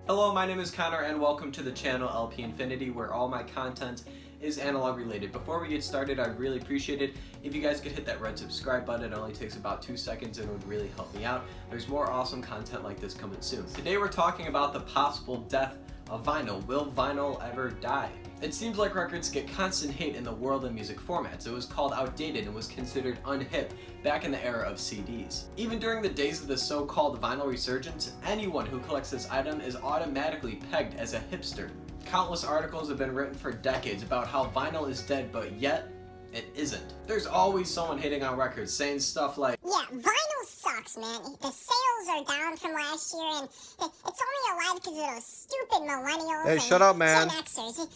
Hello, my name is Connor and welcome to the channel LP Infinity, where all my content is analog related. Before we get started, I'd really appreciate it if you guys could hit that red subscribe button. It only takes about 2 seconds and it would really help me out. There's more awesome content like this coming soon. Today we're talking about the possible death of vinyl. Will vinyl ever die? It seems like records get constant hate in the world of music formats. It was called outdated and was considered unhip back in the era of CDs. Even during the days of the so-called vinyl resurgence, anyone who collects this item is automatically pegged as a hipster. Countless articles have been written for decades about how vinyl is dead, but yet it isn't. There's always someone hating on records, saying stuff like, yeah, vinyl sucks, man. The sales are down from last year, and it's only alive because of those stupid millennials. Hey, shut up, man. Gen Xers.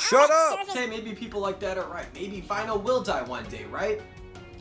Shut up! okay, maybe people like that are right. Maybe vinyl will die one day, right?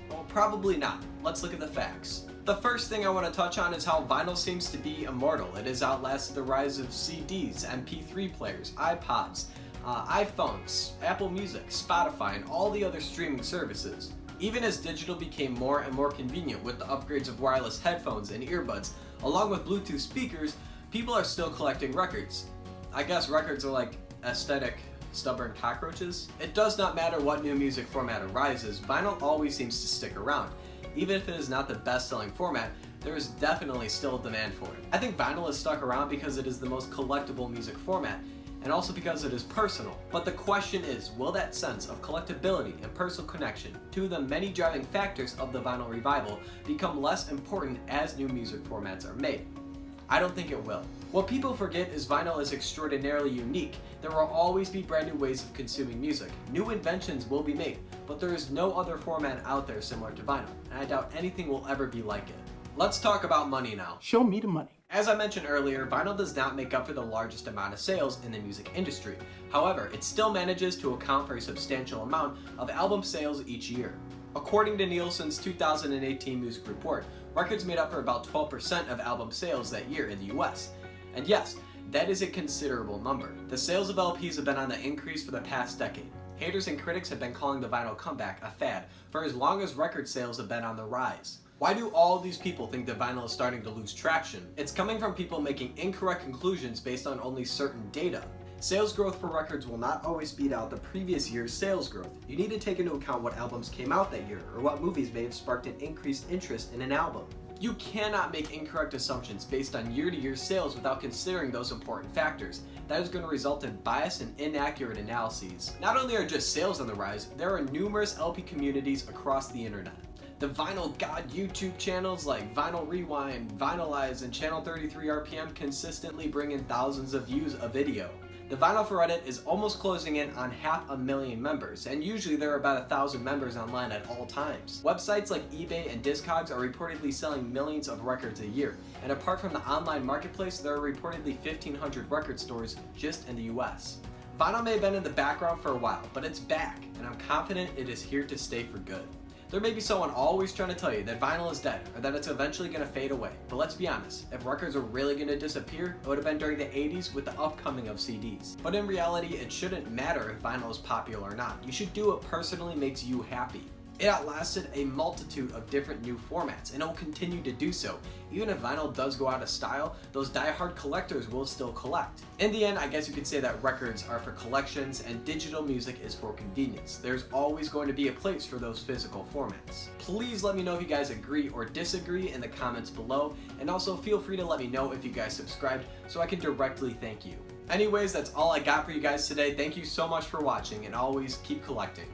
Well, probably not. Let's look at the facts. The first thing I want to touch on is how vinyl seems to be immortal. It has outlasted the rise of CDs, MP3 players, iPods, iPhones, Apple Music, Spotify, and all the other streaming services. Even as digital became more and more convenient with the upgrades of wireless headphones and earbuds, along with Bluetooth speakers, people are still collecting records. I guess records are like aesthetic, stubborn cockroaches. It does not matter what new music format arises, vinyl always seems to stick around. Even if it is not the best-selling format, there is definitely still a demand for it. I think vinyl is stuck around because it is the most collectible music format, and also because it is personal. But the question is, will that sense of collectability and personal connection, two of the many driving factors of the vinyl revival, become less important as new music formats are made? I don't think it will. What people forget is vinyl is extraordinarily unique. There will always be brand new ways of consuming music. New inventions will be made, but there is no other format out there similar to vinyl, and I doubt anything will ever be like it. Let's talk about money now. Show me the money. As I mentioned earlier, vinyl does not make up for the largest amount of sales in the music industry. However, it still manages to account for a substantial amount of album sales each year. According to Nielsen's 2018 music report, records made up for about 12% of album sales that year in the US. And yes, that is a considerable number. The sales of LPs have been on the increase for the past decade. Haters and critics have been calling the vinyl comeback a fad for as long as record sales have been on the rise. Why do all these people think that vinyl is starting to lose traction? It's coming from people making incorrect conclusions based on only certain data. Sales growth for records will not always beat out the previous year's sales growth. You need to take into account what albums came out that year, or what movies may have sparked an increased interest in an album. You cannot make incorrect assumptions based on year-to-year sales without considering those important factors. That is going to result in biased and inaccurate analyses. Not only are just sales on the rise, there are numerous LP communities across the internet. The Vinyl God YouTube channels like Vinyl Rewind, Vinylize, and Channel 33 RPM consistently bring in thousands of views a video. The Vinyl for Reddit is almost closing in on 500,000 members, and usually there are about 1,000 members online at all times. Websites like eBay and Discogs are reportedly selling millions of records a year, and apart from the online marketplace, there are reportedly 1,500 record stores just in the US. Vinyl may have been in the background for a while, but it's back, and I'm confident it is here to stay for good. There may be someone always trying to tell you that vinyl is dead or that it's eventually going to fade away, but let's be honest, if records are really going to disappear, it would have been during the 80s with the upcoming of CDs. But in reality, it shouldn't matter if vinyl is popular or not. You should do what personally makes you happy. It outlasted a multitude of different new formats, and it will continue to do so. Even if vinyl does go out of style, those die-hard collectors will still collect. In the end, I guess you could say that records are for collections and digital music is for convenience. There's always going to be a place for those physical formats. Please let me know if you guys agree or disagree in the comments below, and also feel free to let me know if you guys subscribed so I can directly thank you. Anyways, that's all I got for you guys today. Thank you so much for watching, and always keep collecting.